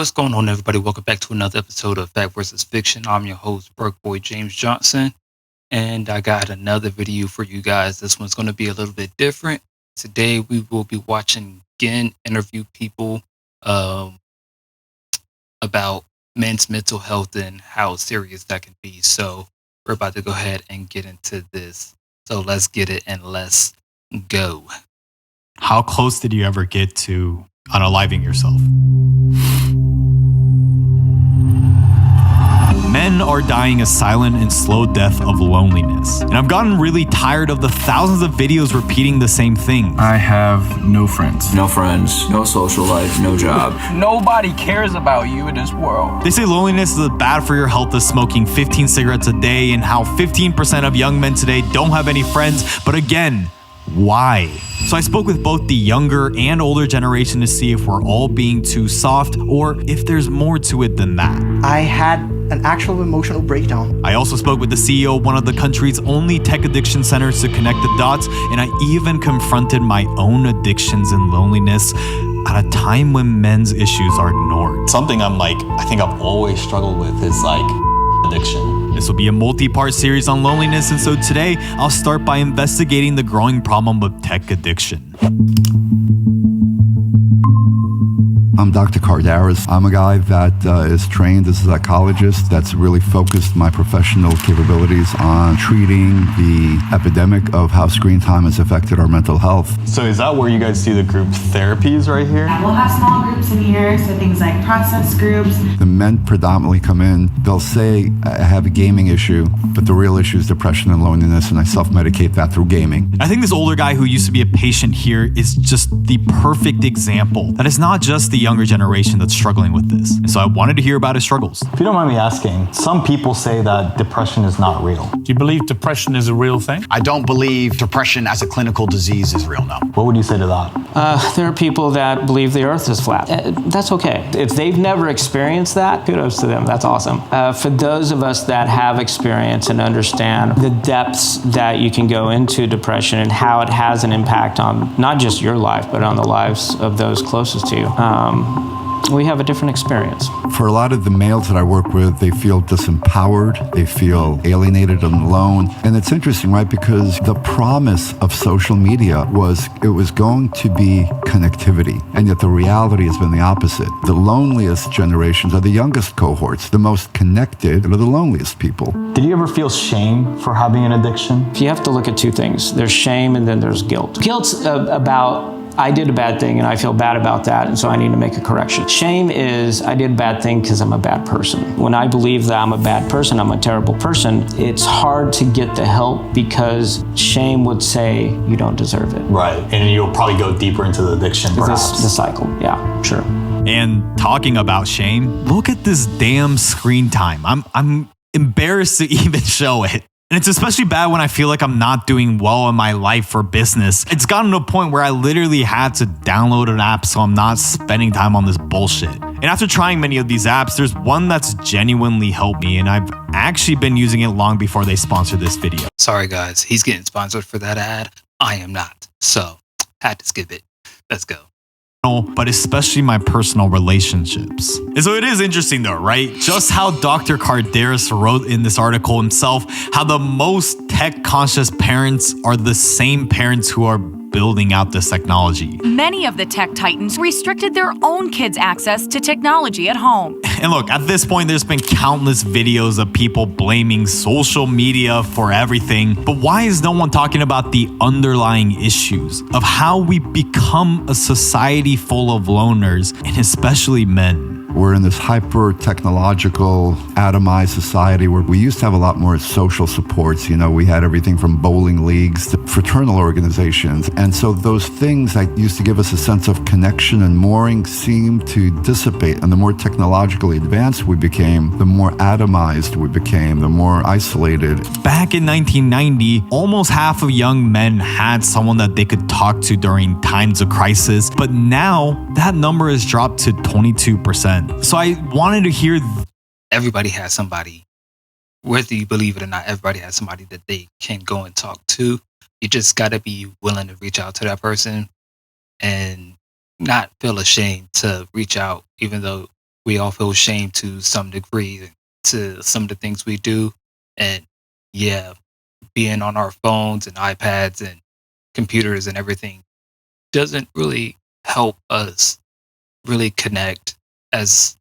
What's going on, everybody? Welcome back to another episode of Fact versus Fiction. I'm your host, Burke Boy James Johnson, and I got another video for you guys. This one's going to be a little bit different. Today, we will be watching Gen interview people about men's mental health and how serious that can be. So, we're about to go ahead and get into this. So, let's get it and let's go. How close did you ever get to unaliving yourself? Men are dying a silent and slow death of loneliness. And I've gotten really tired of the thousands of videos repeating the same thing. I have no friends. No friends, no social life, no job. Nobody cares about you in this world. They say loneliness is as bad for your health as smoking 15 cigarettes a day, and how 15% of young men today don't have any friends. But again, why? So I spoke with both the younger and older generation to see if we're all being too soft or if there's more to it than that. I had an actual emotional breakdown. I also spoke with the CEO of one of the country's only tech addiction centers to connect the dots, and I even confronted my own addictions and loneliness at a time when men's issues are ignored. Something I think I've always struggled with is addiction. This will be a multi-part series on loneliness, and so today I'll start by investigating the growing problem of tech addiction. I'm Dr. Kardaras. I'm a guy that is trained as a psychologist that's really focused my professional capabilities on treating the epidemic of how screen time has affected our mental health. So is that where you guys do the group therapies right here? We'll have small groups in here, so things like process groups. The men predominantly come in, they'll say, I have a gaming issue, but the real issue is depression and loneliness, and I self-medicate that through gaming. I think this older guy who used to be a patient here is just the perfect example that it's not just the younger generation that's struggling with this. And so I wanted to hear about his struggles. If you don't mind me asking, some people say that depression is not real. Do you believe depression is a real thing? I don't believe depression as a clinical disease is real, no. What would you say to that? There are people that believe the earth is flat. That's okay. If they've never experienced that, kudos to them. That's awesome. For those of us that have experience and understand the depths that you can go into depression and how it has an impact on not just your life, but on the lives of those closest to you, we have a different experience. For a lot of the males that I work with, they feel disempowered, they feel alienated and alone. And it's interesting, right? Because the promise of social media was it was going to be connectivity. And yet the reality has been the opposite. The loneliest generations are the youngest cohorts. The most connected are the loneliest people. Did you ever feel shame for having an addiction? You have to look at two things. There's shame and then there's guilt. Guilt's about I did a bad thing and I feel bad about that, and so I need to make a correction. Shame is I did a bad thing because I'm a bad person. When I believe that I'm a bad person, I'm a terrible person, it's hard to get the help because shame would say you don't deserve it. Right, and you'll probably go deeper into the addiction perhaps. The cycle, yeah, sure. And talking about shame, look at this damn screen time. I'm embarrassed to even show it. And it's especially bad when I feel like I'm not doing well in my life or business. It's gotten to a point where I literally had to download an app so I'm not spending time on this bullshit. And after trying many of these apps, there's one that's genuinely helped me, and I've actually been using it long before they sponsored this video. Sorry, guys. He's getting sponsored for that ad. I am not. So, had to skip it. Let's go. But especially my personal relationships. And so it is interesting though, right? Just how Dr. Kardaras wrote in this article himself, how the most tech conscious parents are the same parents who are building out this technology. Many of the tech titans restricted their own kids' access to technology at home. And look, at this point, there's been countless videos of people blaming social media for everything. But why is no one talking about the underlying issues of how we become a society full of loners, and especially men? We're in this hyper-technological, atomized society where we used to have a lot more social supports. You know, we had everything from bowling leagues to fraternal organizations. And so those things that used to give us a sense of connection and mooring seem to dissipate. And the more technologically advanced we became, the more atomized we became, the more isolated. Back in 1990, almost half of young men had someone that they could talk to during times of crisis. But now, that number has dropped to 22%. So I wanted to hear... Everybody has somebody, whether you believe it or not, everybody has somebody that they can go and talk to. You just got to be willing to reach out to that person and not feel ashamed to reach out, even though we all feel shame to some degree to some of the things we do. And yeah, being on our phones and iPads and computers and everything doesn't really help us really connect as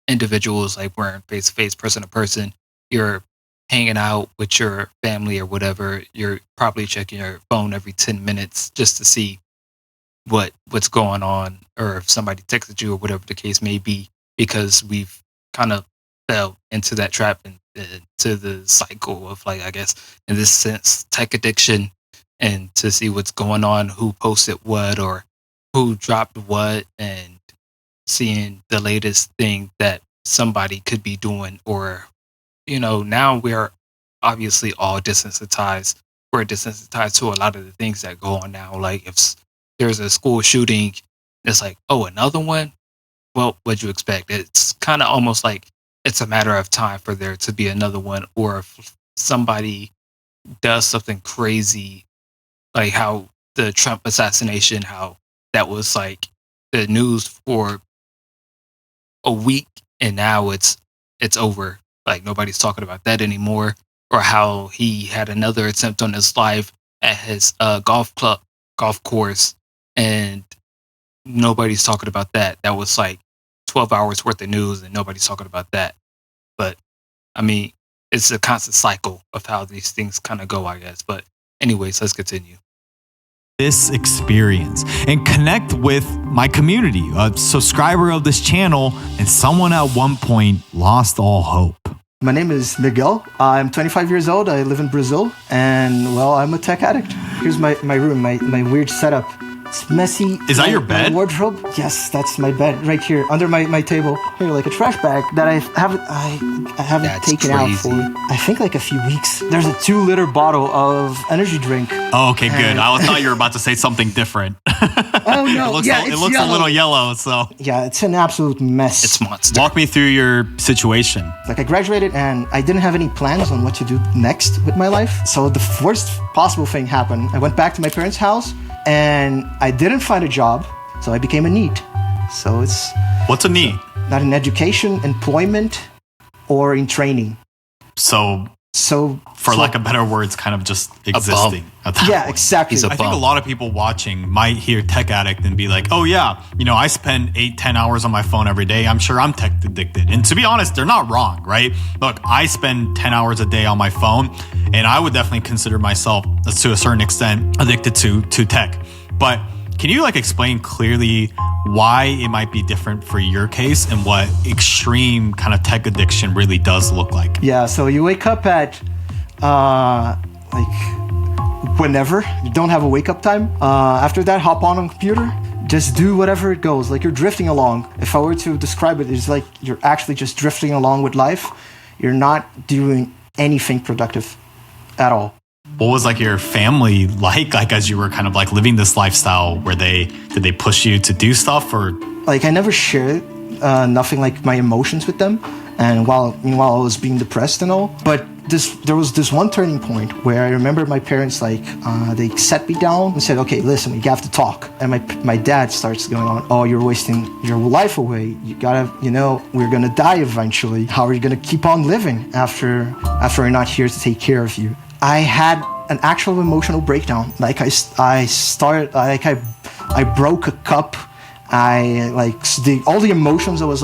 individuals. Like we're face to face, person to person. You're hanging out with your family or whatever. You're probably checking your phone every 10 minutes just to see what's going on, or if somebody texted you or whatever the case may be, because we've kind of fell into that trap and into the cycle of, like, I guess in this sense, tech addiction, and to see what's going on, who posted what or who dropped what, and seeing the latest thing that somebody could be doing. Or now we're obviously all desensitized. We're desensitized to a lot of the things that go on now. Like if there's a school shooting, it's like, oh, another one? Well, what'd you expect? It's kind of almost like it's a matter of time for there to be another one. Or if somebody does something crazy, like how the Trump assassination, how that was like the news for a week, and now it's over. Like nobody's talking about that anymore. Or how he had another attempt on his life at his golf course, and nobody's talking about that. That was like 12 hours worth of news, and nobody's talking about that. But I mean, it's a constant cycle of how these things kind of go, I guess. But anyways, let's continue. This experience and connect with my community, a subscriber of this channel, and someone at one point lost all hope. My name is Miguel. I'm 25 years old. I live in Brazil, and well, I'm a tech addict. Here's my room, my weird setup. It's messy. Is that your bed? My wardrobe? Yes, that's my bed right here under my table. Here, like a trash bag that I haven't That's taken out crazy. for, I think, like a few weeks. There's a 2-liter bottle of energy drink. Oh, okay, good. I thought you were about to say something different. Oh no! It looks a little yellow. So yeah, it's an absolute mess. It's monster. walk me through your situation. Like I graduated and I didn't have any plans on what to do next with my life. So the worst possible thing happened. I went back to my parents' house and I didn't find a job. So I became a NEET. So it's What's a NEET? not in education, employment, or in training. So, for lack of better words, kind of just existing. At that Yeah, point. exactly. He's a I think a bum. lot of people watching might hear tech addict and be like, oh yeah, I spend 8-10 hours on my phone every day. I'm sure I'm tech addicted. And to be honest, they're not wrong, right? Look, I spend 10 hours a day on my phone, and I would definitely consider myself, to a certain extent, addicted to tech. But can you explain clearly why it might be different for your case and what extreme kind of tech addiction really does look like? Yeah, so you wake up at whenever. You don't have a wake up time. After that, hop on a computer. Just do whatever it goes. Like you're drifting along. If I were to describe it, it's like you're actually just drifting along with life. You're not doing anything productive at all. What was your family like as you were kind of living this lifestyle? Did they push you to do stuff, or Like I never shared nothing like my emotions with them, and meanwhile I was being depressed and all. But there was this one turning point where I remember my parents they sat me down and said, okay, listen, we have to talk. And my dad starts going on, oh, you're wasting your life away. You gotta, we're gonna die eventually. How are you gonna keep on living after we're not here to take care of you? I had an actual emotional breakdown. Like I broke a cup. All the emotions I was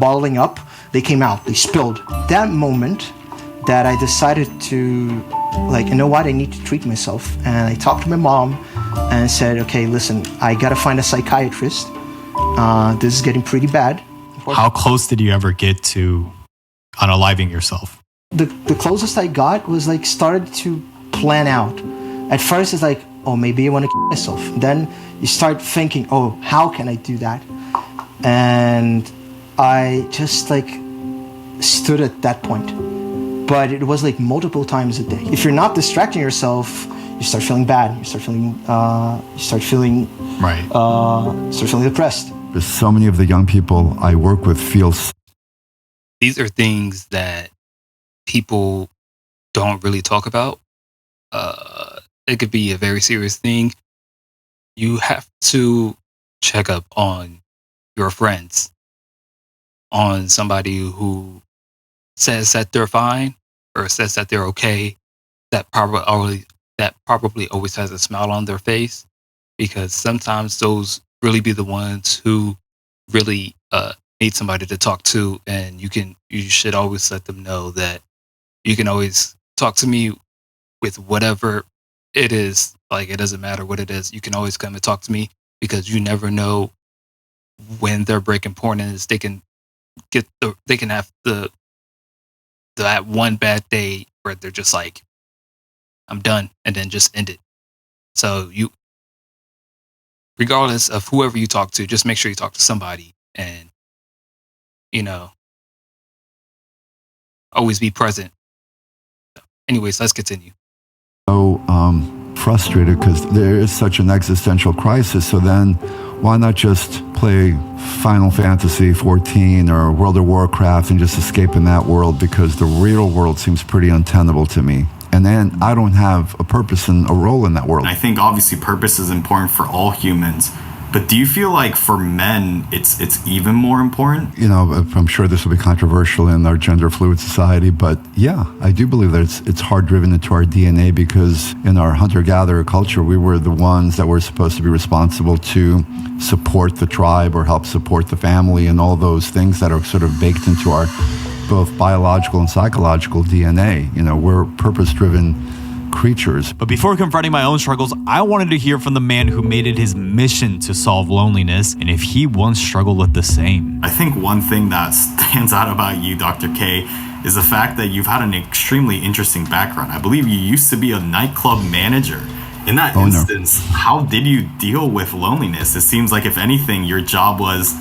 bottling up, they came out, they spilled. That moment that I decided to, you know what, I need to treat myself. And I talked to my mom and said, okay, listen, I gotta find a psychiatrist. This is getting pretty bad. how close did you ever get to unaliving yourself? The closest I got was started to plan out. At first it's oh, maybe I want to kill myself. Then you start thinking, oh, how can I do that? And I just stood at that point. But it was multiple times a day. If you're not distracting yourself, you start feeling bad. You start feeling depressed. There's so many of the young people I work with feel. These are things that people don't really talk about. It could be a very serious thing. You have to check up on your friends. on somebody who says that they're fine or says that they're okay, that probably always has a smile on their face, because sometimes those really be the ones who really need somebody to talk to, and you should always let them know that you can always talk to me with whatever it is. Like, it doesn't matter what it is. You can always come and talk to me, because you never know when their breaking point is. They can have that one bad day where they're just like, I'm done, and then just end it. So regardless of whoever you talk to, just make sure you talk to somebody, and always be present. Anyways, let's continue. So frustrated because there is such an existential crisis. So then why not just play Final Fantasy 14 or World of Warcraft and just escape in that world, because the real world seems pretty untenable to me. And then I don't have a purpose and a role in that world. I think obviously purpose is important for all humans, but do you feel like for men it's even more important? I'm sure this will be controversial in our gender fluid society, but yeah, I do believe that it's hard driven into our DNA, because in our hunter-gatherer culture, we were the ones that were supposed to be responsible to support the tribe or help support the family, and all those things that are sort of baked into our both biological and psychological DNA. We're purpose-driven creatures. But before confronting my own struggles, I wanted to hear from the man who made it his mission to solve loneliness, and if he once struggled with the same. I think one thing that stands out about you, Dr. K, is the fact that you've had an extremely interesting background. I believe you used to be a nightclub manager. In that instance, how did you deal with loneliness? It seems like, if anything, your job was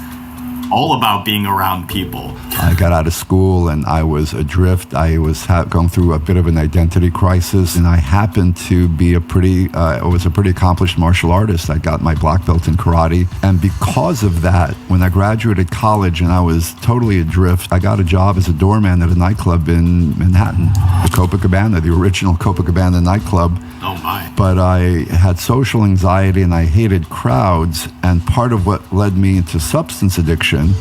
all about being around people. I got out of school and I was adrift. I was going through a bit of an identity crisis, and I happened to be I was a pretty accomplished martial artist. I got my black belt in karate, and because of that, when I graduated college and I was totally adrift, I got a job as a doorman at a nightclub in Manhattan, the Copacabana, the original Copacabana nightclub. Oh my. But I had social anxiety and I hated crowds, and part of what led me into substance addiction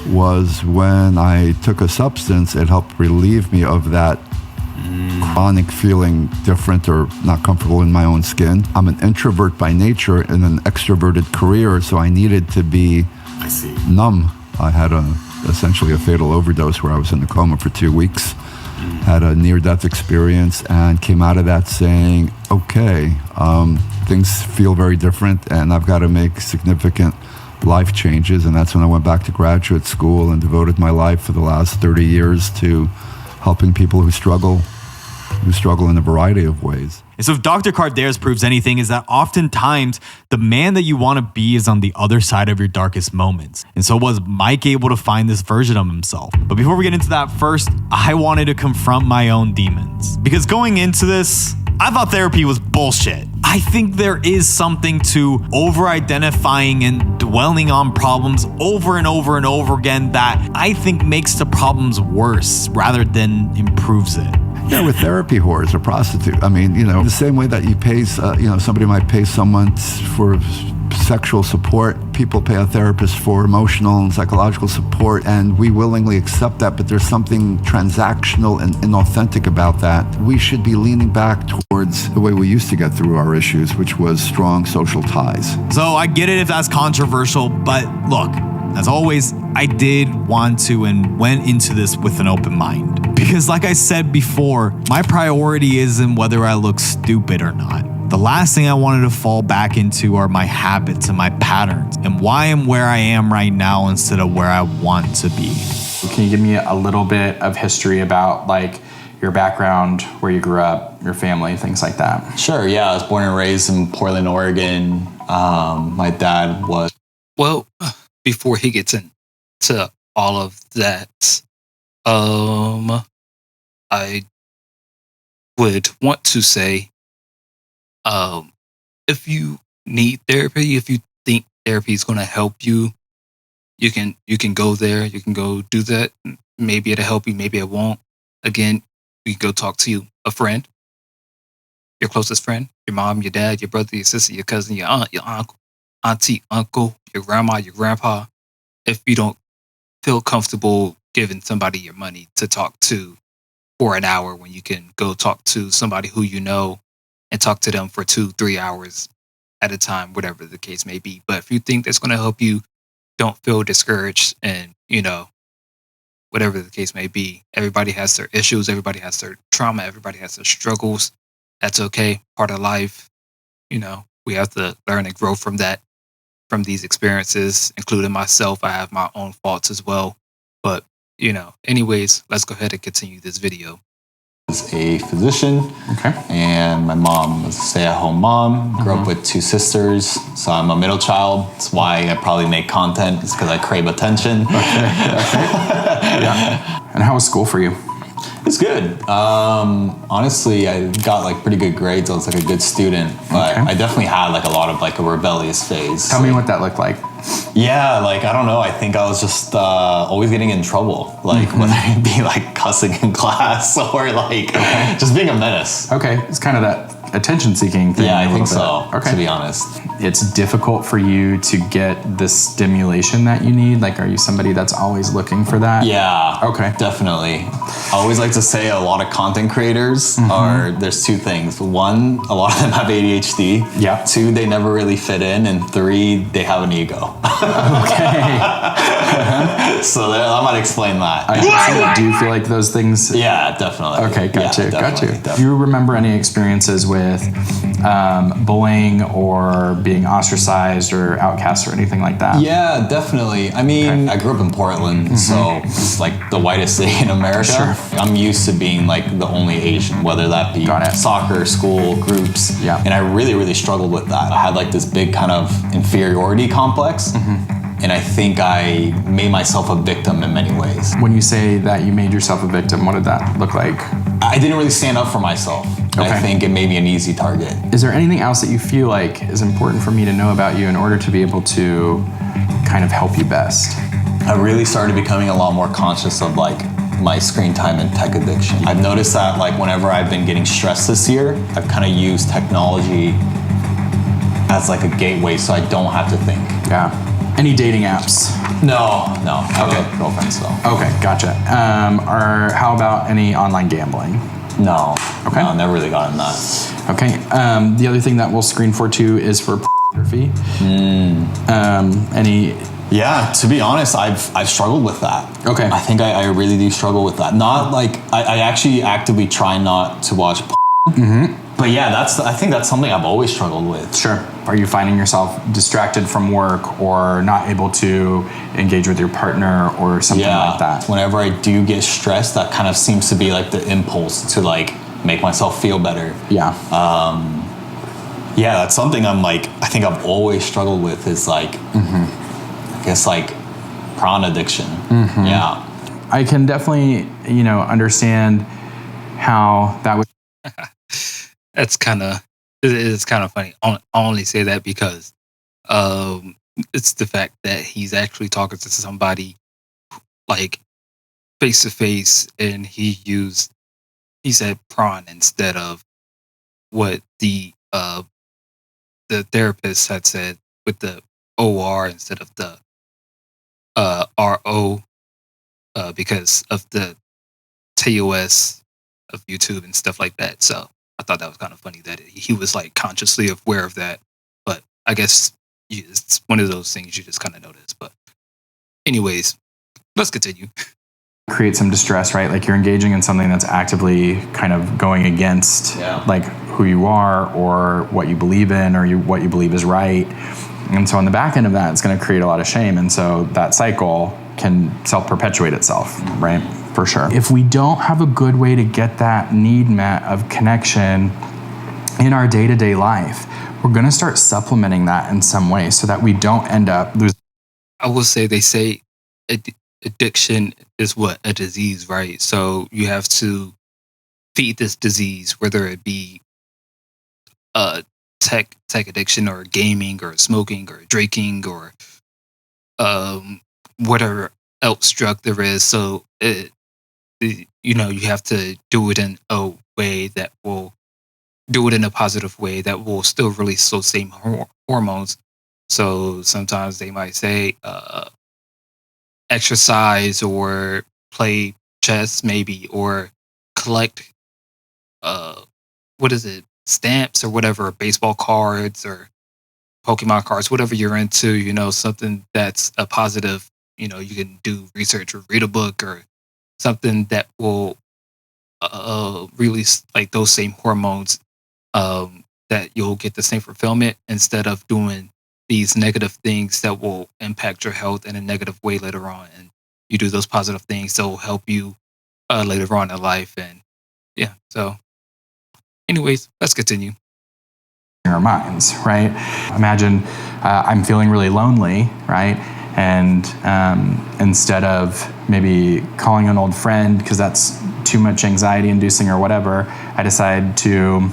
was when I took a substance, it helped relieve me of that chronic feeling different or not comfortable in my own skin. I'm an introvert by nature in an extroverted career, so I needed to be numb. I had essentially a fatal overdose where I was in a coma for 2 weeks, had a near-death experience, and came out of that saying, okay, things feel very different and I've got to make significant life changes. And that's when I went back to graduate school and devoted my life for the last 30 years to helping people who struggle in a variety of ways. And so if Dr. Kardaras proves anything, is that oftentimes the man that you want to be is on the other side of your darkest moments. And so was Mike able to find this version of himself? But before we get into that, first, I wanted to confront my own demons. Because going into this, I thought therapy was bullshit. I think there is something to over-identifying and dwelling on problems over and over and over again that I think makes the problems worse rather than improves it. Yeah, with therapy whores or prostitute. I mean, the same way that you pay, somebody might pay someone for sexual support, people pay a therapist for emotional and psychological support, and we willingly accept that, but there's something transactional and inauthentic about that. We should be leaning back towards the way we used to get through our issues, which was strong social ties. So I get it if that's controversial, but look, as always, I did want to and went into this with an open mind. Because like I said before, my priority isn't whether I look stupid or not. The last thing I wanted to fall back into are my habits and my patterns and why I'm where I am right now instead of where I want to be. Can you give me a little bit of history about like your background, where you grew up, your family, things like that? Sure, yeah. I was born and raised in Portland, Oregon. My dad was... Well, before he gets into all of that, I would want to say, if you need therapy, if you think therapy is going to help you, you can go there. You can go do that. Maybe it'll help you. Maybe it won't. Again, you can go talk to a friend, your closest friend, your mom, your dad, your brother, your sister, your cousin, your aunt, your uncle, auntie, uncle, your grandma, your grandpa. If you don't feel comfortable giving somebody your money to talk to for an hour when you can go talk to somebody who you know and talk to them for 2-3 hours at a time, whatever the case may be. But if you think that's going to help you, don't feel discouraged, and whatever the case may be. Everybody has their issues, everybody has their trauma, everybody has their struggles. That's okay, part of life. We have to learn and grow from that, from these experiences, including myself. I have my own faults as well. But, anyways, let's go ahead and continue this video. Was a physician, and my mom was a stay-at-home mom. Grew up with 2 sisters, so I'm a middle child. That's why I probably make content. It's because I crave attention. Yeah. And how was school for you? It's good. Honestly, I got pretty good grades. I was a good student, but I definitely had a lot of a rebellious phase. Tell me what that looked like. Yeah, I don't know. I think I was just always getting in trouble, whether it be cussing in class or just being a menace. Okay, it's kind of that attention-seeking thing. Yeah, I think so. Okay. To be honest, it's difficult for you to get the stimulation that you need. Are you somebody that's always looking for that? Yeah. Okay. Definitely. I always like to say a lot of content creators there's 2 things. 1, a lot of them have ADHD. Yeah. 2, they never really fit in, and 3, they have an ego. Okay. So I might explain that. Do you feel like those things? Yeah, definitely. Okay, got you. Definitely. Do you remember any experiences with bullying or being ostracized or outcast or anything like that? Yeah, definitely. I mean, I grew up in Portland, so it's the whitest city in America. Sure. I'm used to being the only Asian, whether that be soccer, school, groups. Yeah. And I really, really struggled with that. I had this big kind of inferiority complex. And I think I made myself a victim in many ways. When you say that you made yourself a victim, what did that look like? I didn't really stand up for myself. Okay. I think it made me an easy target. Is there anything else that you feel is important for me to know about you in order to be able to kind of help you best? I really started becoming a lot more conscious of my screen time and tech addiction. I've noticed that whenever I've been getting stressed this year, I've kind of used technology as a gateway so I don't have to think. Yeah. Any dating apps? No. I have girlfriends though. Okay, gotcha. Or how about any online gambling? No. Okay. No, never really gotten that. Okay. The other thing that we'll screen for too is for pornography. Yeah, to be honest, I've struggled with that. Okay. I think I really do struggle with that. Not I actually actively try not to watch porn. But yeah, I think that's something I've always struggled with. Sure. Are you finding yourself distracted from work or not able to engage with your partner or something like that? Whenever I do get stressed, that kind of seems to be the impulse to make myself feel better. Yeah. Yeah, that's something I think I've always struggled with is I guess prawn addiction. Yeah. I can definitely, understand how that would. That's it's kind of funny. I only say that because it's the fact that he's actually talking to somebody face to face, and he said prawn instead of what the therapist had said with the OR instead of the RO because of the TOS of YouTube and stuff like that. So I thought that was kind of funny that he was consciously aware of that. But I guess it's one of those things you just kind of notice. But anyways, let's continue. Create some distress, right? You're engaging in something that's actively kind of going against who you are or what you believe in or what you believe is right. And so on the back end of that, it's going to create a lot of shame. And so that cycle can self-perpetuate itself, right? For sure. If we don't have a good way to get that need met of connection in our day-to-day life, we're going to start supplementing that in some way so that we don't end up losing. I will say they say addiction is a disease, right? So you have to feed this disease, whether it be tech addiction or gaming or smoking or drinking or whatever else drug there is. So you have to do it in a way that will do it in a positive way that will still release those same hormones. So sometimes they might say exercise or play chess maybe, or collect what is it, stamps or whatever, baseball cards or Pokemon cards, whatever you're into, something that's a positive, you can do research or read a book or something that will release like those same hormones, that you'll get the same fulfillment instead of doing these negative things that will impact your health in a negative way later on. And you do those positive things that will help you later on in life. And yeah, so anyways, let's continue. Our minds, right? Imagine I'm feeling really lonely, right? And instead of maybe calling an old friend because that's too much anxiety inducing or whatever, I decide to,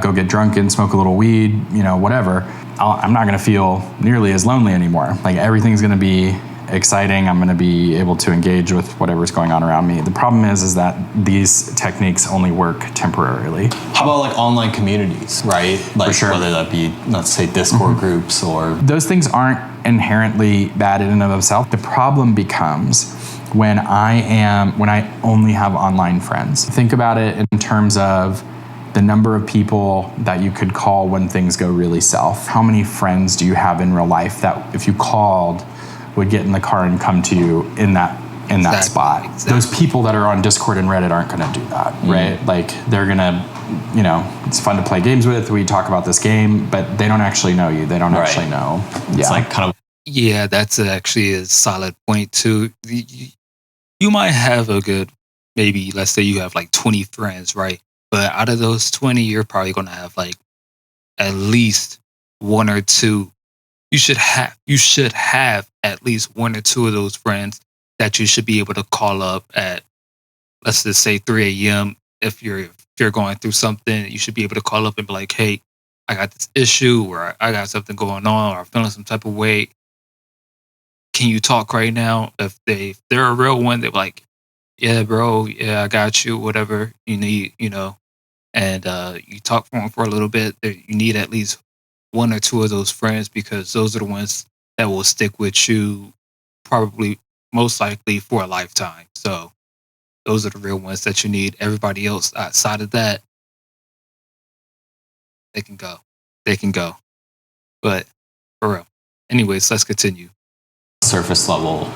go get drunk and smoke a little weed, whatever. I'm not going to feel nearly as lonely anymore. Like everything's going to be exciting. I'm going to be able to engage with whatever's going on around me. The problem is that these techniques only work temporarily. How about like online communities, right? Like whether that be, let's say, Discord groups or... Those things aren't inherently bad in and of themselves. The problem becomes when I only have online friends. Think about it in terms of the number of people that you could call when things go really south. How many friends do you have in real life that if you called would get in the car and come to you in that spot? Exactly. Those people that are on Discord and Reddit aren't going to do that, right? Like they're going to, it's fun to play games with. We talk about this game, but they don't actually know you. They don't actually know. It's like kind of... Yeah, that's actually a solid point too. You might have a good, maybe let's say you have like 20 friends, right? But out of those 20, you're probably going to have like at least one or two. You should have at least one or two of those friends that you should be able to call up at, let's just say 3 a.m. If you're going through something, you should be able to call up and be like, hey, I got this issue, or I got something going on, or I'm feeling some type of way. Can you talk right now? If they're a real one, they're like, yeah, bro, yeah, I got you, whatever you need, and you talk for a little bit. You need at least one or two of those friends, because those are the ones that will stick with you probably most likely for a lifetime. So those are the real ones that you need. Everybody else outside of that, they can go. But for real. Anyways, let's continue. Surface level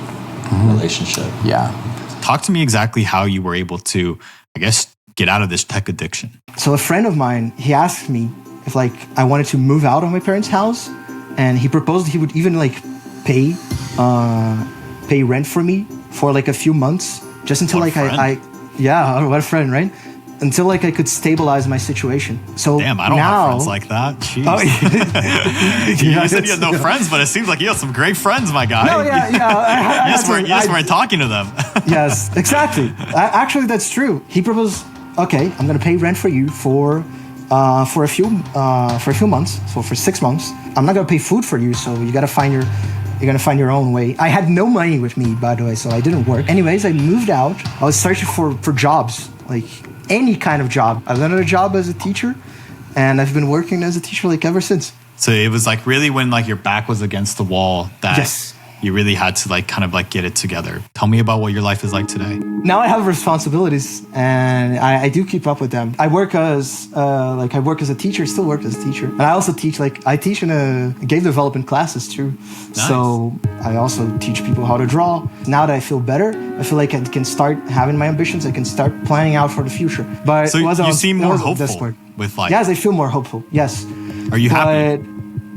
relationship. Yeah. Talk to me exactly how you were able to, I guess, get out of this tech addiction. So a friend of mine, he asked me if I wanted to move out of my parents' house, and he proposed he would even pay rent for me for a few months, just until what a friend, right? Until I could stabilize my situation. So damn, I don't have friends like that. Jeez. Oh, you said you had no friends, but it seems like you have some great friends, my guy. No, yeah. You just weren't talking to them. Yes, exactly. Actually, that's true. He proposed, okay, I'm gonna pay rent for you for a few months. So for 6 months, I'm not gonna pay food for you. So you're gonna find your own way. I had no money with me, by the way, so I didn't work. Anyways, I moved out. I was searching for jobs, any kind of job. I landed a job as a teacher, and I've been working as a teacher ever since. So it was really when your back was against the wall that yes. You really had to get it together. Tell me about what your life is like today. Now I have responsibilities, and I do keep up with them. I work as a teacher, still work as a teacher, and I also teach I teach in a game development classes too. Nice. So I also teach people how to draw. Now that I feel better, I feel like I can start having my ambitions. I can start planning out for the future. But so you seem more hopeful with life. Yes, I feel more hopeful. Yes. Are you happy?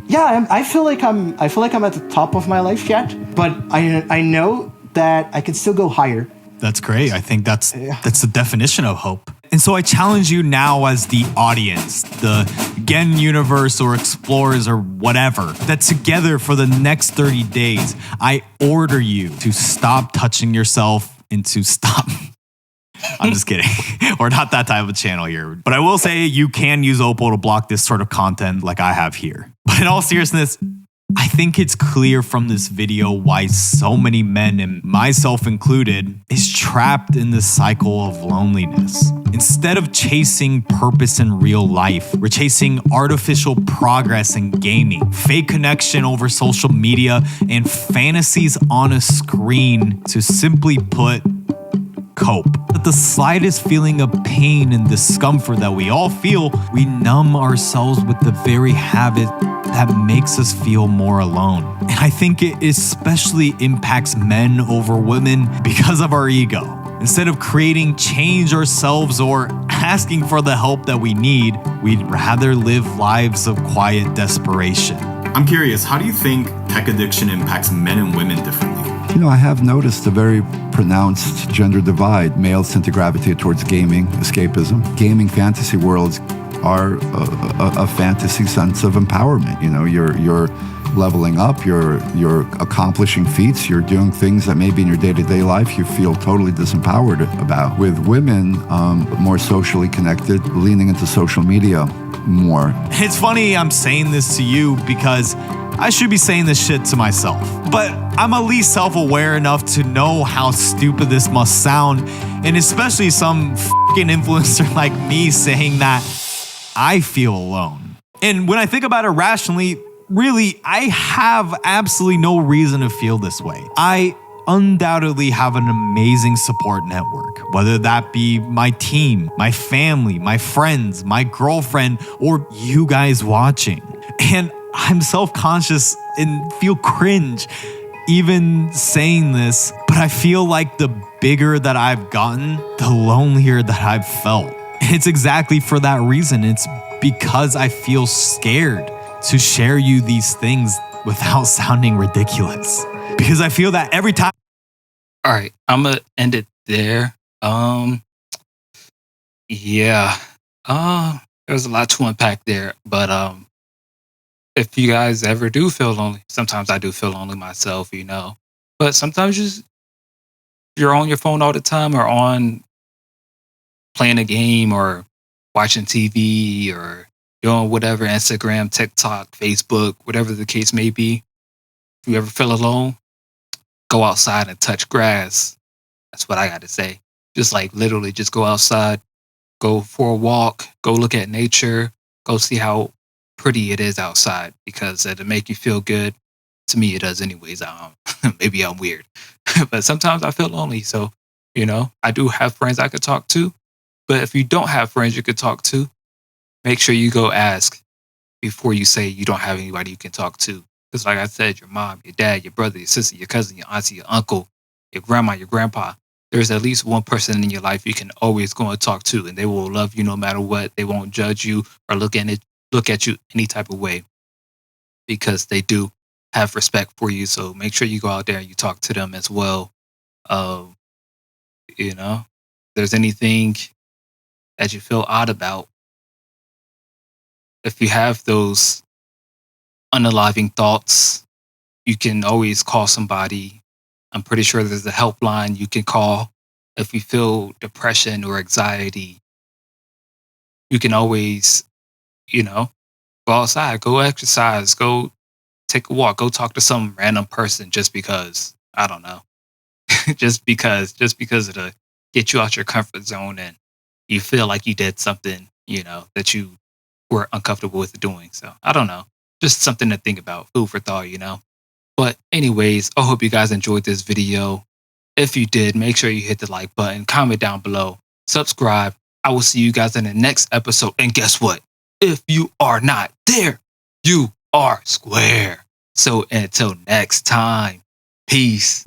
Yeah, I feel like I'm at the top of my life yet, but I know that I can still go higher. That's great. I think that's the definition of hope. And so I challenge you now as the audience, the Gen universe or explorers or whatever, that together for the next 30 days, I order you to stop touching yourself and to stop. I'm just kidding. We're not that type of channel here. But I will say you can use Opal to block this sort of content like I have here. But in all seriousness, I think it's clear from this video why so many men, and myself included, is trapped in this cycle of loneliness. Instead of chasing purpose in real life, we're chasing artificial progress in gaming, fake connection over social media, and fantasies on a screen to simply put, cope. At the slightest feeling of pain and discomfort that we all feel, we numb ourselves with the very habit that makes us feel more alone. And I think it especially impacts men over women because of our ego. Instead of creating change ourselves or asking for the help that we need, we'd rather live lives of quiet desperation. I'm curious, how do you think tech addiction impacts men and women differently? You know, I have noticed a very pronounced gender divide. Males tend to gravitate towards gaming, escapism. Gaming fantasy worlds are a fantasy sense of empowerment. You know, you're leveling up, you're accomplishing feats, you're doing things that maybe in your day-to-day life you feel totally disempowered about. With women, more socially connected, leaning into social media more. It's funny I'm saying this to you because I should be saying this shit to myself, but I'm at least self-aware enough to know how stupid this must sound, and especially some fucking influencer like me saying that I feel alone. And when I think about it rationally, really, I have absolutely no reason to feel this way. I undoubtedly have an amazing support network, whether that be my team, my family, my friends, my girlfriend, or you guys watching. And I'm self-conscious and feel cringe even saying this, but I feel like the bigger that I've gotten, the lonelier that I've felt. And it's exactly for that reason. It's because I feel scared to share you these things without sounding ridiculous. Because I feel that every time. All right, I'm gonna end it there. Yeah. There's a lot to unpack there, but if you guys ever do feel lonely, sometimes I do feel lonely myself, you know. But sometimes you're on your phone all the time, or on playing a game, or watching TV, or doing whatever, Instagram, TikTok, Facebook, whatever the case may be. If you ever feel alone, go outside and touch grass. That's what I got to say. Just like literally just go outside, go for a walk, go look at nature, go see how pretty it is outside, because it'll make you feel good. To me, it does anyways. Maybe I'm weird, but sometimes I feel lonely. So, you know, I do have friends I could talk to, but if you don't have friends you could talk to, make sure you go ask before you say you don't have anybody you can talk to. Because like I said, your mom, your dad, your brother, your sister, your cousin, your auntie, your uncle, your grandma, your grandpa, there's at least one person in your life you can always go and talk to, and they will love you no matter what. They won't judge you or look at you any type of way, because they do have respect for you. So make sure you go out there and you talk to them as well. You know, if there's anything that you feel odd about, if you have those unaliving thoughts, you can always call somebody. I'm pretty sure there's a helpline you can call. If you feel depression or anxiety, you can always, you know, go outside, go exercise, go take a walk, go talk to some random person just because, I don't know, just because it'll get you out your comfort zone and you feel like you did something, you know, that you were uncomfortable with doing. So I don't know, just something to think about, food for thought, you know. But anyways, I hope you guys enjoyed this video. If you did, make sure you hit the like button, comment down below, subscribe. I will see you guys in the next episode. And guess what? If you are not there, you are square. So until next time, peace.